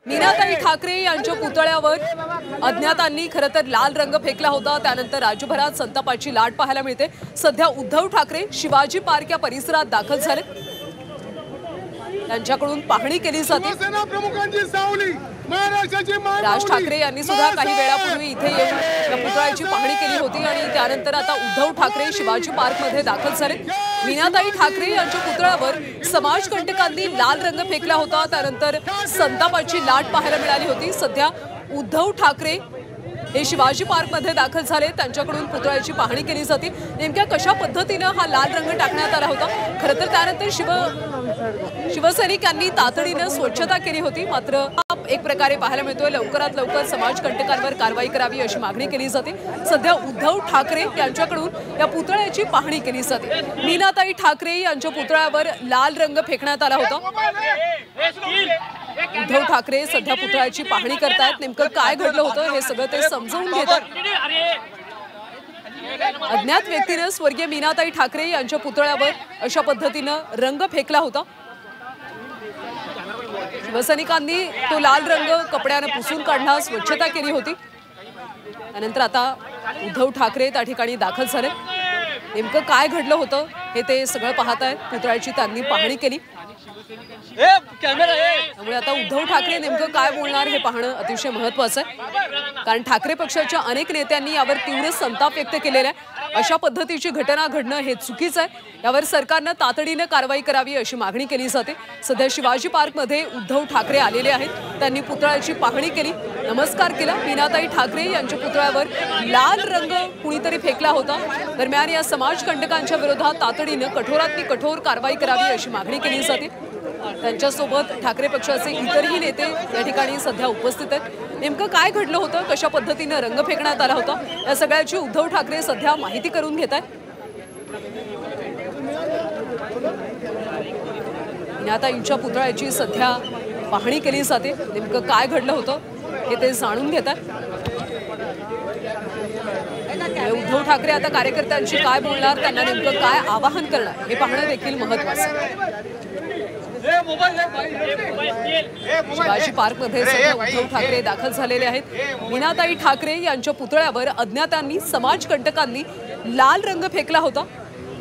मीनाताई ठाकरे यांच्या पुतळ्यावर अज्ञातांनी खरं तर लाल रंग फेकला होता। त्यानंतर राज्यभरात संतापाची लाट पाहायला मिळते। सध्या उद्धव ठाकरे शिवाजी पार्क या परिसरात दाखल झाले। त्यांच्याकडून पाहणी केली जाते। राज ठाकरे यांनी सुद्धा काही वेळापूर्वी इथे येऊन या पुतळ्याची पाहणी केली होती आणि त्यानंतर आता उद्धव ठाकरे शिवाजी पार्क मध्ये दाखल झाले। मीनाताई ठाकरे यांच्या पुतळ्यावर समाजकंटकांनी लाल रंग फेकला होता। त्यानंतर संतापाची लाट पाहायला मिळाली होती। सध्या उद्धव ठाकरे हे शिवाजी पार्क मध्ये दाखल झाले। त्यांच्याकडून पुतळ्याची पाहणी केली जाते। नेमक्या कशा पद्धतीने हा लाल रंग टाकण्यात आला होता। खरं तर त्यानंतर शिवसैनिकांनी तातडीने स्वच्छता केली होती। मात्र एक प्रकारे पाहायला मिळतोय लवकरात लवकर समाजकंटकांवर कारवाई करावी अशी मागणी केली जाते। सध्या उद्धव ठाकरे यांच्याकडून या पुतळ्याची पाहणी केली जाते। मीनाताई ठाकरे यांच्या पुतळ्यावर लाल रंग फेकण्यात आला होता। उद्धव ठाकरे सध्या पुतळ्याची पाहणी करतायत। नेमकं काय घडलं होतं हे सगळं ते समजावून घेतात। अज्ञात व्यक्तीने स्वर्गीय मीनाताई ठाकरे यांच्या पुतळ्यावर अशा पद्धतीने रंग फेकला होता। शिवसैनिकांनी तो लाल रंग कपड्याने पुसून काढला, स्वच्छता केली होती। त्यानंतर आता उद्धव ठाकरे त्या ठिकाणी दाखल झाले। नेमकं काय घडलं होतं हे ते सगळं पाहत आहेत। पुतळ्याची त्यांनी पाहणी केली। त्यामुळे आता उद्धव ठाकरे नेमकं काय बोलणार हे पाहणं अतिशय महत्त्वाचं आहे। कारण ठाकरे पक्षाच्या अनेक नेत्यांनी यावर तीव्र संताप व्यक्त केलेला आहे। अशा पद्धतीची घटना घडणं हे चुकीचं आहे। यावर सरकारने तातडीने कारवाई करावी अशी मागणी केली जाते। सध्या शिवाजी पार्क मध्ये उद्धव ठाकरे आलेले आहेत। त्यांनी पुतळ्याची पाहणी केली, नमस्कार केला। मीनाताई ठाकरे यांच्या पुतळ्यावर लाल रंग कुणीतरी फेकला होता। दरम्यान या समाजकंटकांच्या विरोधात तातडीने कठोरातली कठोर कारवाई करावी अशी मागणी केली जाते। त्यांच्यासोबत ठाकरे पक्षाचे इतरही नेते या ठिकाणी सध्या उपस्थित आहेत। नेमकं काय घडलं होतं, कशा पद्धतीने रंग फेकण्यात आला होता, या सगळ्याची उद्धव ठाकरे सध्या माहिती करून घेत आहेत। मीनाताईंच्या पुतळ्याची सध्या पाहणी केली जाते। नेमकं काय घडलं होतं हे ते जाणून घेत आहेत। उद्धव ठाकरे आता कार्यकर्त्यांशी काय बोलणार, त्यांना नेमकं काय आवाहन करणार हे पाहणं देखील महत्त्वाचं आहे। शिवाजी पार्क मध्ये सध्या उद्धव ठाकरे दाखल झालेले आहेत। मीनाताई ठाकरे यांच्या पुतळ्यावर अज्ञातांनी समाजकंटकांनी लाल रंग फेकला होता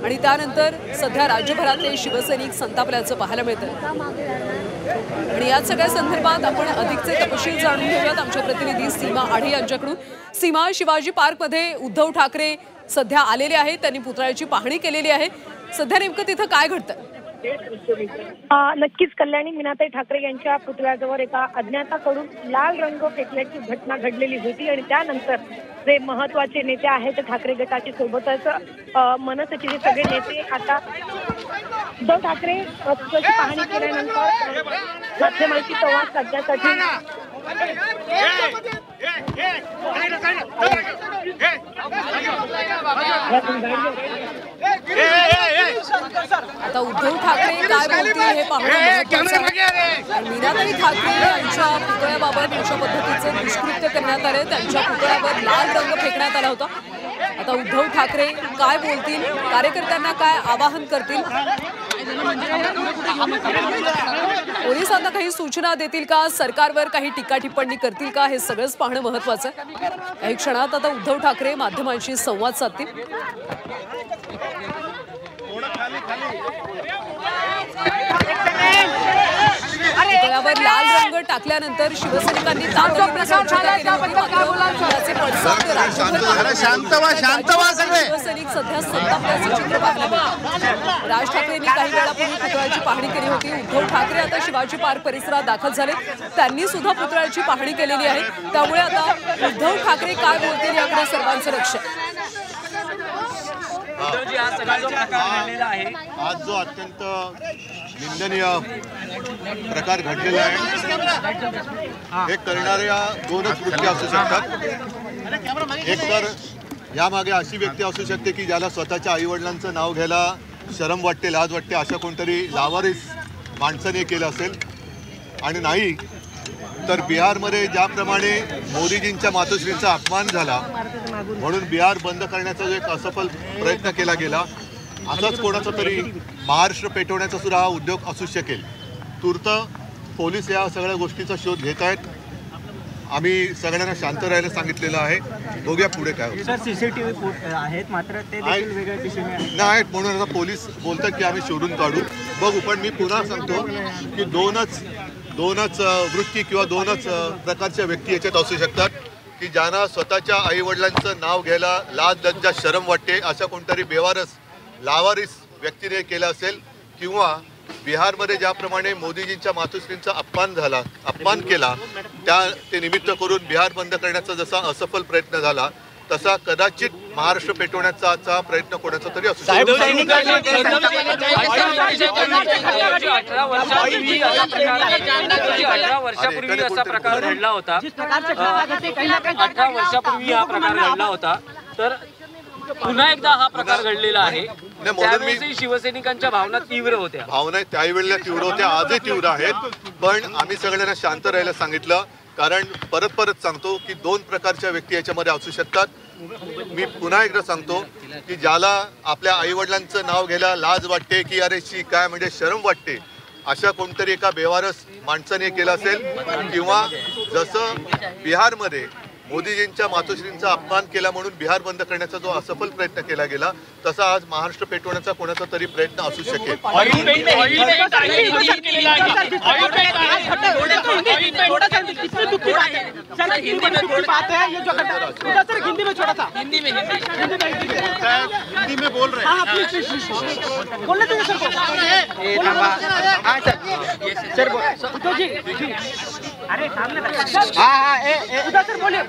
आणि त्यानंतर सध्या राज्यभरातले शिवसैनिक संतापल्याचं पाहायला मिळतं। आणि या सगळ्या संदर्भात आपण अधिकचे तपशील जाणून घेऊयात आमच्या प्रतिनिधी सीमा आढे यांच्याकडून। सीमा, शिवाजी पार्क मध्ये उद्धव ठाकरे सध्या आलेले आहेत, त्यांनी पुतळ्याची पाहणी केलेली आहे। सध्या नेमकं तिथं काय घडतं? नक्कीच कल्याणी, मीनाताई ठाकरे यांच्या पुतळ्याजवळ एका अज्ञाताकडून लाल रंग फेकल्याची घटना घडलेली होती आणि त्यानंतर जे महत्वाचे नेते आहेत ठाकरे गटाचे सोबतच मनसेचे जे सगळे नेते आता उद्धव ठाकरे पुतळ्याची पाहणी केल्यानंतर माध्यमांशी संवाद साधण्यासाठी आता उद्धव ठाकरे काय बोलतील हे पाहणं महत्त्वाचं आहे। मीनाताई ठाकरे यांच्या पुतळ्याबाबत अशा पद्धतीचे दुष्कृत्य करण्यात आले, त्यांच्या पुतळ्यावर लाल रंग फेकण्यात आला होता। आता उद्धव ठाकरे काय बोलतील, कार्यकर्त्यांना काय आवाहन करतील, पोलिसांना काही सूचना देतील का, सरकारवर काही टीका टिप्पणी करतील का, हे सगळंच पाहणं महत्त्वाचं आहे। काही क्षणात आता उद्धव ठाकरे माध्यमांशी संवाद साधतील। पुतळ्यावर लाल रंग टाकल्यानंतर शिवसैनिकांनी तातडीने स्वच्छता केली होती। शिवसैनिक सध्या संतापल्याचं चित्र पाहायला मिळतं। राज ठाकरेंनी काही वेळापूर्वी पुतळ्याची पाहणी केली होती। उद्धव ठाकरे आता शिवाजी पार्क परिसरात दाखल झाले, त्यांनी सुद्धा पुतळ्याची पाहणी केलेली आहे। त्यामुळे आता उद्धव ठाकरे काय बोलतील याकडे सर्वांचं लक्ष आहे। आज जो अत्यंत निंदनीय प्रकार घडलेला आहे, हे करणाऱ्या दोनच वृत्ती असू शकतात। एक तर यामागे अशी व्यक्ती असू शकते की ज्याला स्वतःच्या आईवडिलांचं नाव घ्यायला शरम वाटते, लाज वाटते, अशा कोणतरी लावारिस माणसाने केलं असेल। आणि नाही तर बिहारमध्ये ज्याप्रमाणे मोदीजींच्या मातोश्रींचा अपमान झाला म्हणून बिहार बंद करण्याचा जो एक असफल प्रयत्न केला गेला, असाच कोणाचा तरी महाराष्ट्र पेटवण्याचा सुद्धा हा उद्योग असू शकेल। तूर्त पोलीस या सगळ्या गोष्टीचा शोध घेत आहेत. आम्ही सगळ्यांना शांत राहायला सांगितलेलं आहे. बघूया पुढे काय होतं. सर सीसीटीव्ही आहेत मात्र ते देखील वेगळ्या दिशेने नाहीत म्हणून आता पोलीस बोलतात की आम्ही शोधून काढू. बघू. पण मी पुन्हा सांगतो की दोनच वृत्ती किंवा दोनच प्रकारच्या व्यक्ती याच्यात असू शकतात की ज्यांना स्वतःच्या आईवडिलांचं नाव घ्यायला लाज लज्जा शरम वाटते, अशा कोणतरी बेवारस लावारिस व्यक्तीने केलं असेल, किंवा बिहारमध्ये ज्याप्रमाणे मोदीजींच्या मातोश्रींचा अपमान केला ते निमित्त करून बिहार बंद करण्याचा जसा असफल प्रयत्न झाला तसा कदाचित महाराष्ट्र पेटवण्याचा प्रयत्न कोणाचा तरी असू शकतो. 18 वर्षापूर्वी असा प्रकार घडला होता. 18 वर्षापूर्वी हा प्रकार घडला होता. तर पुन्हा एकदा हा प्रकार घडलेला आहे. त्यावेळी शिवसैनिकांच्या भावना तीव्र होत्या. भावना त्यावेळेला तीव्र होत्या, आजही तीव्र आहेत. पण आम्ही सगळ्यांना शांत राहायला सांगितलं, कारण परत सांगतो की दोन प्रकारच्या व्यक्ती याच्यामध्ये असू शकतात. मी पुन्हा एकदा सांगतो की ज्याला आपल्या आईवडिलांचं नाव घ्यायला लाज वाटते की अरे शी काय म्हणजे शरम वाटते, अशा कोणतरी एका बेवारस माणसाने केलं असेल, किंवा जसं बिहारमध्ये मोदीजींच्या मातोश्रींचा अपमान केला म्हणून बिहार बंद करण्याचा जो असफल प्रयत्न केला गेला, तसा आज महाराष्ट्र पेटवण्याचा कोणाचा तरी प्रयत्न असू शकेल.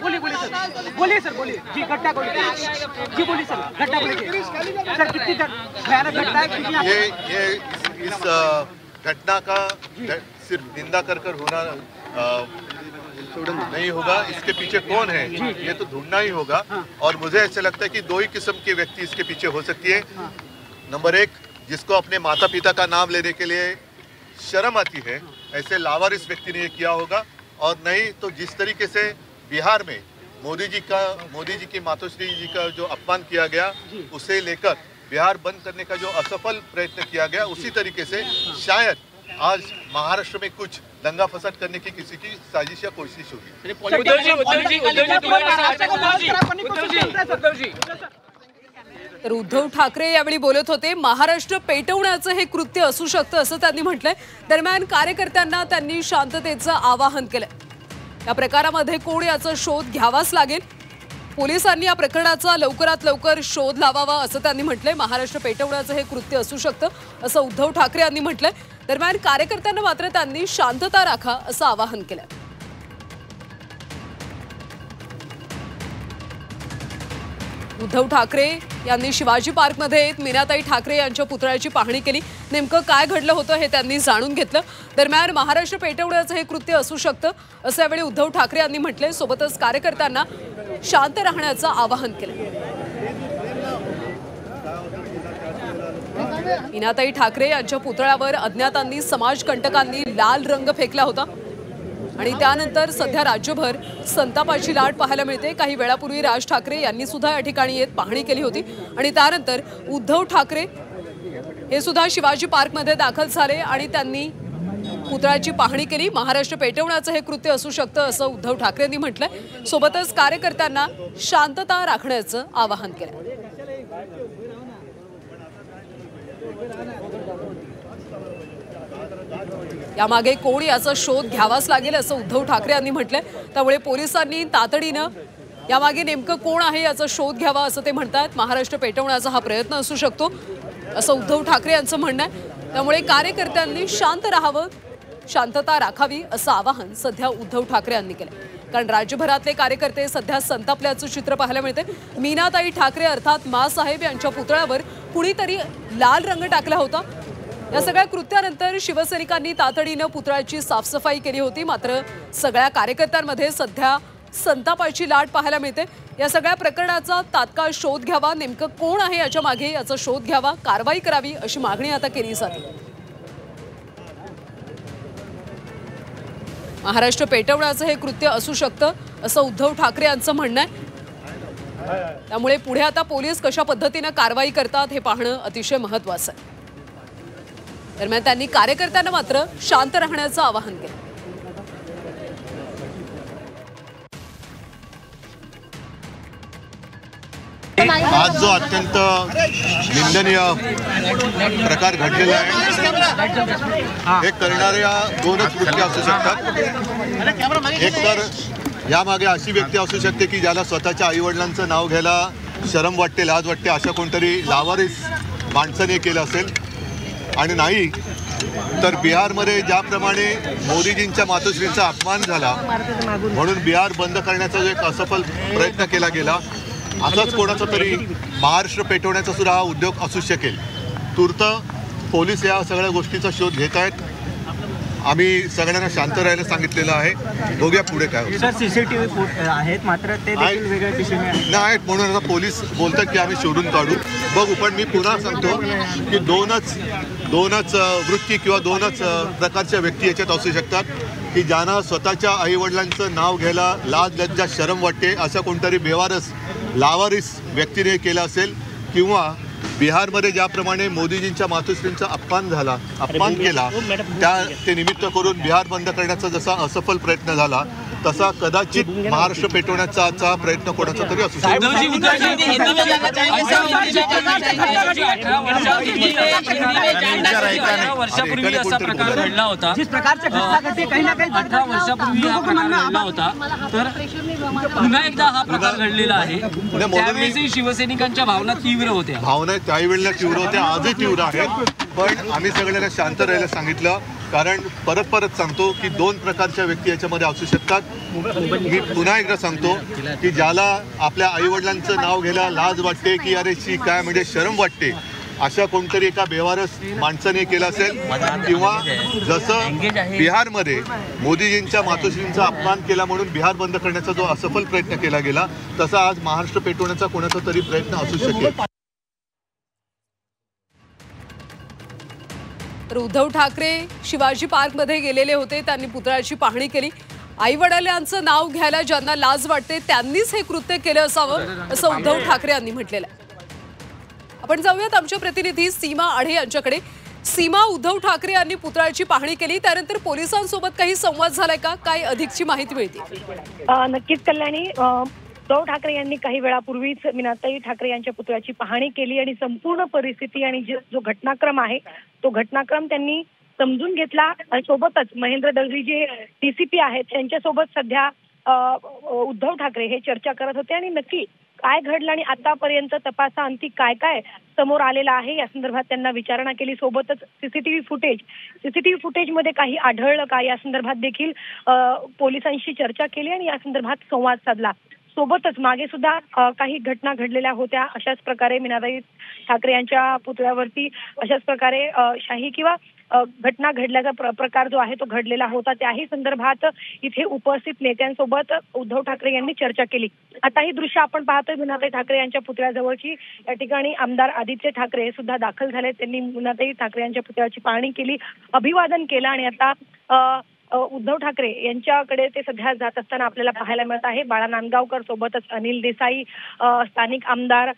बोलिए सर बोलिए जी घटना जी बोलिए सर घटना बोलिए सर कितनी भयानक घटना है. ये इस घटना का सिर्फ निंदा कर होना नहीं होगा. इसके पीछे कौन है ये तो ढूंढना ही होगा. और मुझे ऐसा लगता है कि दो ही किस्म की व्यक्ति इसके पीछे हो सकती है. नंबर एक, जिसको अपने माता पिता का नाम लेने के लिए शर्म आती है, ऐसे लावारिस व्यक्ति ने ये किया होगा. और नहीं तो जिस तरीके से बिहार में मोदी जी की मातोश्री जी का जो अपमान किया गया, उसे लेकर बिहार बंद करने का जो असफल प्रयत्न किया गया, उसी तरीके से शायद आज महाराष्ट्र में कुछ दंगा फसाद करने की किसी की साजिश या कोशिश होगी. तर उद्धव ठाकरे यावेळी बोलत होते. महाराष्ट्र पेटवण्याचं हे कृत्य असू शकतं असं त्यांनी म्हटलंय. दरम्यान कार्यकर्त्यांना त्यांनी शांततेचं आवाहन केलंय. या प्रकारामध्ये कोण याचा शोध घ्यावाच लागेल. पोलिसांनी या प्रकरणाचा लवकरात लवकर शोध लावावा असं त्यांनी म्हटलंय. महाराष्ट्र पेटवण्याचं हे कृत्य असू शकतं असं उद्धव ठाकरे यांनी म्हटलंय. दरम्यान कार्यकर्त्यांना मात्र त्यांनी शांतता राखा असं आवाहन केलंय. उद्धव ठाकरे यांनी शिवाजी पार्कमध्ये मीनाताई ठाकरे यांच्या पुतळ्याची पाहणी केली. नेमकं काय घडलं होतं हे त्यांनी जाणून घेतलं. दरम्यान महाराष्ट्र पेटवण्याचं हे कृत्य असू शकतं असं यावेळी उद्धव ठाकरे यांनी म्हटलंय. सोबतच कार्यकर्त्यांना शांत राहण्याचं आवाहन केलं. मीनाताई ठाकरे यांच्या पुतळ्यावर अज्ञातांनी समाजकंटकांनी लाल रंग फेकला होता आणि त्यानंतर सध्या राज्यभर संतापाची लाट पाहायला मिळते. काही वेळापूर्वी राज ठाकरे यांनी सुद्धा या ठिकाणी येत पाहणी केली होती आणि त्यानंतर उद्धव ठाकरे हे सुद्धा शिवाजी पार्कमध्ये दाखल झाले आणि त्यांनी पुतळ्याची पाहणी केली. महाराष्ट्र पेटवण्याचं हे कृत्य असू शकतं असं उद्धव ठाकरेंनी म्हटलंय. सोबतच कार्यकर्त्यांना शांतता राखण्याचं आवाहन केलं. यामागे कोण याचा शोध घ्यावाच लागेल असं उद्धव ठाकरे यांनी म्हटलंय. त्यामुळे पोलिसांनी तातडीनं यामागे नेमकं कोण आहे याचा शोध घ्यावा असं ते म्हणतात. महाराष्ट्र पेटवण्याचा हा प्रयत्न असू शकतो असं उद्धव ठाकरे यांचं म्हणणं आहे. त्यामुळे कार्यकर्त्यांनी शांत राहावं, शांतता राखावी असं आवाहन सध्या उद्धव ठाकरे यांनी केलं. कारण राज्यभरातले कार्यकर्ते सध्या संतापल्याचं चित्र पाहायला मिळते. मीनाताई ठाकरे अर्थात माँसाहेब यांच्या पुतळ्यावर कुणीतरी लाल रंग टाकला होता. या सगळ्या कृत्यानंतर शिवसैनिकांनी तातडीनं पुतळ्याची साफसफाई केली होती. मात्र सगळ्या कार्यकर्त्यांमध्ये सध्या संतापाची लाट पाहायला मिळते. या सगळ्या प्रकरणाचा तात्काळ शोध घ्यावा, नेमकं कोण आहे याच्या मागे याचा शोध घ्यावा, कारवाई करावी अशी मागणी आता केली जाते. महाराष्ट्र पेटवण्याचं हे कृत्य असू शकतं असं उद्धव ठाकरे यांचं म्हणणं आहे. त्यामुळे पुढे आता पोलीस कशा पद्धतीने कारवाई करतात हे पाहणं अतिशय महत्त्वाचं आहे. दरम्यान त्यांनी कार्यकर्त्यांना मात्र शांत राहण्याचं आवाहन केलं. आज जो अत्यंत निंदनीय प्रकार घडलेला आहे, हे करणाऱ्या दोनच वृत्ती असू शकतात. एक तर यामागे अशी व्यक्ती असू शकते की ज्याला स्वतःच्या आईवडिलांचं नाव घ्यायला शरम वाटते, लाज वाटते, अशा कोणतरी लावारिस माणसाने केलं असेल. आणि नाही तर बिहारमध्ये ज्याप्रमाणे मोदीजींच्या मातोश्रींचा अपमान झाला म्हणून बिहार बंद करण्याचा जो एक असफल प्रयत्न केला गेला, असाच कोणाचा तरी महाराष्ट्र पेटवण्याचा सुद्धा हा उद्योग असू शकेल. तूर्त पोलीस या सगळ्या गोष्टीचा शोध घेत आहेत. आम्ही सगळ्यांना शांत राहायला सांगितलेलं आहे. बघूया पुढे काय होतं. सर, सीसीटीव्ही आहेत मात्र ते देखील वेगळ्या दिशेने नाहीत म्हणून आता पोलीस बोलतात की आम्ही शोधून काढू, बघू. पण मी पुन्हा सांगतो की दोनच वृत्ती किंवा दोनच प्रकारच्या व्यक्ती याच्यात असू शकतात की ज्यांना स्वतःच्या आईवडिलांचं नाव घ्यायला लाज लज्जा शरम वाटते, अशा कोणतरी बेवारस लावारिस व्यक्तीने केलं असेल, किंवा बिहारमध्ये ज्याप्रमाणे मोदीजींच्या मातोश्रींचा अपमान केला ते निमित्त करून बिहार बंद करण्याचा जसा असफल प्रयत्न झाला तसा कदाचित महाराष्ट्र पेटवण्याचा प्रयत्न कोणाचा तरी असू शकतो. वर्षापूर्वी असा प्रकार घडला होता, 18 वर्षापूर्वी हा प्रकार घडला होता, तर पुन्हा एकदा हा प्रकार घडलेला आहे. त्यावेळेसही शिवसैनिकांच्या भावना तीव्र होत्या. भावना त्यावेळेला तीव्र होत्या, आजही तीव्र आहेत. पण आम्ही सगळ्यांना शांत राहायला सांगितलं, कारण परत सांगतो की दोन प्रकारच्या व्यक्ती याच्यामध्ये असू शकतात. मी पुन्हा एकदा सांगतो की ज्याला आपल्या आईवडिलांचं नाव घ्यायला लाज वाटते की अरे शी काय म्हणजे शरम वाटते, अशा कोणतरी एका बेवारस माणसाने केलं असेल, किंवा जसं बिहारमध्ये मोदीजींच्या मातोश्रींचा अपमान केला म्हणून बिहार बंद करण्याचा जो असफल प्रयत्न केला गेला, तसा आज महाराष्ट्र पेटवण्याचा कोणाचा तरी प्रयत्न असू शकेल. तर उद्धव ठाकरे शिवाजी पार्कमध्ये गेलेले होते. त्यांनी पुतळ्याची पाहणी केली. आई वडिलांचं नाव घ्यायला ज्यांना लाज वाटते त्यांनीच हे कृत्य केलं असावं असं उद्धव ठाकरे यांनी म्हटलेलं आहे. आपण जाऊयात आमच्या प्रतिनिधी सीमा आढे यांच्याकडे. सीमा, उद्धव ठाकरे यांनी पुतळ्याची पाहणी केली, त्यानंतर पोलिसांसोबत काही संवाद झालाय का? काय अधिकची माहिती मिळते? नक्कीच कल्याणी, उद्धव ठाकरे यांनी काही वेळापूर्वीच मीनाताई ठाकरे यांच्या पुतळ्याची पाहणी केली आणि संपूर्ण परिस्थिती आणि जो घटनाक्रम आहे तो घटनाक्रम त्यांनी समजून घेतला. सोबतच महेंद्र दळवी जे DCP आहेत त्यांच्यासोबत सध्या उद्धव ठाकरे हे चर्चा करत होते आणि नक्की काय घडलं आणि आतापर्यंत तपासाअंती काय काय समोर आलेलं आहे या संदर्भात त्यांना विचारणा केली. सोबतच सीसीटीव्ही फुटेजमध्ये काही आढळलं का या संदर्भात देखील पोलिसांशी चर्चा केली आणि या संदर्भात संवाद साधला. सोबतच मागे सुद्धा काही घटना घडलेल्या होत्या. अशाच प्रकारे मीनाताई ठाकरे यांच्या पुतळ्यावरती अशाच प्रकारे शाही किंवा घटना घडल्याचा प्रकार जो आहे तो घडलेला होता. त्याही संदर्भात इथे उपस्थित नेत्यांसोबत उद्धव ठाकरे यांनी चर्चा केली. आता ही दृश्य आपण पाहतोय मीनाताई ठाकरे यांच्या पुतळ्याजवळची. या ठिकाणी आमदार आदित्य ठाकरे सुद्धा दाखल झाले. त्यांनी मीनाताई ठाकरे यांच्या पुतळ्याची पाहणी केली, अभिवादन केलं आणि आता उद्धव ठाकरे यांच्याकडे ते सध्या जात असताना आपल्याला पाहायला मिळत आहे. बाळा नांदगावकर सोबतच अनिल देसाई, स्थानिक आमदार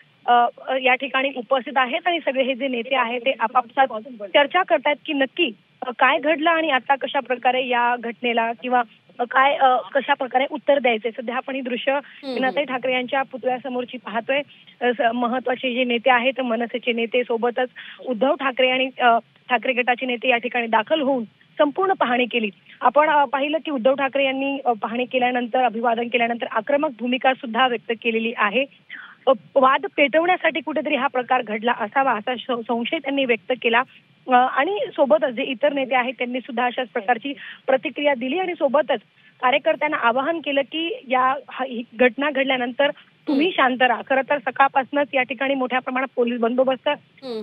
या ठिकाणी उपस्थित आहेत आणि सगळे हे जे नेते आहेत ते आपापसात चर्चा करतायत की नक्की काय घडलं आणि आता कशा प्रकारे या घटनेला किंवा काय कशा प्रकारे उत्तर द्यायचे. सध्या आपण ही दृश्य मीनाताई ठाकरे यांच्या पुतळ्यासमोरची पाहतोय. महत्वाचे जे नेते आहेत मनसेचे नेते सोबतच उद्धव ठाकरे आणि ठाकरे गटाचे नेते या ठिकाणी दाखल होऊन संपूर्ण पाहणी केली. आपण पाहिलं की उद्धव ठाकरे यांनी पाहणी केल्यानंतर अभिवादन केल्यानंतर आक्रमक भूमिका सुद्धा व्यक्त केलेली आहे. वाद पेटवण्यासाठी कुठेतरी हा प्रकार घडला असावा असा संशय त्यांनी व्यक्त केला आणि सोबतच जे इतर नेते आहेत त्यांनी सुद्धा अशाच प्रकारची प्रतिक्रिया दिली आणि सोबतच कार्यकर्त्यांना आवाहन केलं की या घटना घडल्यानंतर तुम्ही शांत राहा. खरं तर सकाळपासूनच या ठिकाणी मोठ्या प्रमाणात पोलीस बंदोबस्त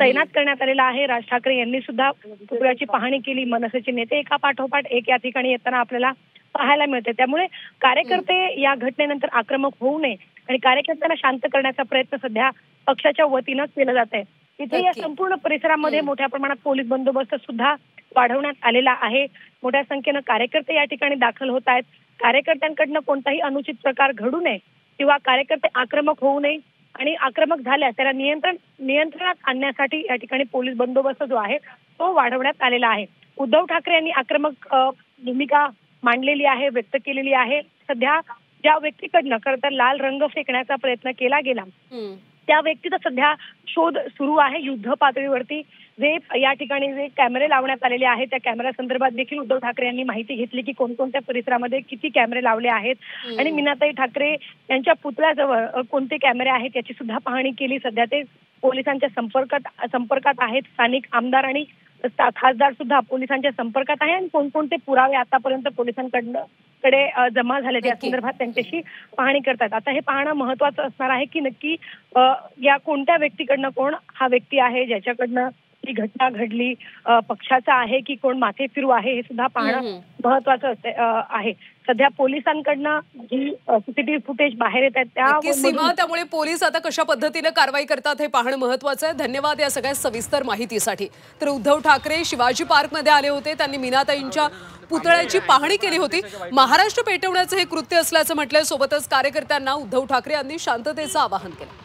तैनात करण्यात आलेला आहे. राज ठाकरे यांनी सुद्धा पुतळ्याची पाहणी केली. मनसेचे नेते एका पाठोपाठ एक या ठिकाणी येताना आपल्याला पाहायला मिळते. त्यामुळे कार्यकर्ते या घटनेनंतर आक्रमक होऊ नये आणि कार्यकर्त्यांना शांत करण्याचा प्रयत्न सध्या पक्षाच्या वतीनं केला जात आहे. इथे या संपूर्ण परिसरामध्ये मोठ्या प्रमाणात पोलीस बंदोबस्त सुद्धा वाढवण्यात आलेला आहे. मोठ्या संख्येनं कार्यकर्ते या ठिकाणी दाखल होत आहेत. कार्यकर्त्यांकडनं कोणताही अनुचित प्रकार घडू नये किंवा कार्यकर्ते आक्रमक होऊ नये आणि आक्रमक झाल्यास त्याला नियंत्रणात आणण्यासाठी या ठिकाणी पोलीस बंदोबस्त जो आहे तो वाढवण्यात आलेला आहे. उद्धव ठाकरे यांनी आक्रमक भूमिका मांडलेली आहे, व्यक्त केलेली आहे. सध्या ज्या व्यक्तीकडनं खरं तर लाल रंग फेकण्याचा प्रयत्न केला गेला त्या व्यक्तीचा सध्या शोध सुरू आहे युद्ध पातळीवरती. जे या ठिकाणी जे कॅमेरे लावण्यात आलेले आहेत त्या कॅमेरा संदर्भात देखील उद्धव ठाकरे यांनी माहिती घेतली की कोणकोणत्या परिसरामध्ये किती कॅमेरे लावले आहेत आणि मीनाताई ठाकरे यांच्या पुतळ्याजवळ कोणते कॅमेरे आहेत याची सुद्धा पाहणी केली. सध्या ते पोलिसांच्या संपर्कात आहेत. स्थानिक आमदार आणि खासदार सुद्धा पोलिसांच्या संपर्कात आहे आणि कोणकोणते पुरावे आतापर्यंत पोलिसांकडे जमा झाले त्या संदर्भात त्यांच्याशी पाहणी करतात. आता हे पाहणं महत्वाचं असणार आहे की नक्की या कोणत्या व्यक्तीकडनं कोण हा व्यक्ती आहे ज्याच्याकडनं ही घटना घडली, पक्षाचा आहे की कोण माथे फिरू आहे हे सुद्धा पाहणं महत्वाचं आहे. सध्या पोलिसांकडनं जी सीसीटीव्ही फुटेज बाहेर येत आहेत सीमा, त्यामुळे पोलीस आता कशा पद्धतीने कारवाई करतात हे पाहणं महत्वाचं आहे. धन्यवाद या सगळ्या सविस्तर माहितीसाठी. तर उद्धव ठाकरे शिवाजी पार्कमध्ये आले होते, त्यांनी मीनाताईंच्या पुतळ्याची पाहणी केली होती. महाराष्ट्र पेटवण्याचं हे कृत्य असल्याचं म्हटलंय. सोबतच कार्यकर्त्यांना उद्धव ठाकरे यांनी शांततेचं आवाहन केलं.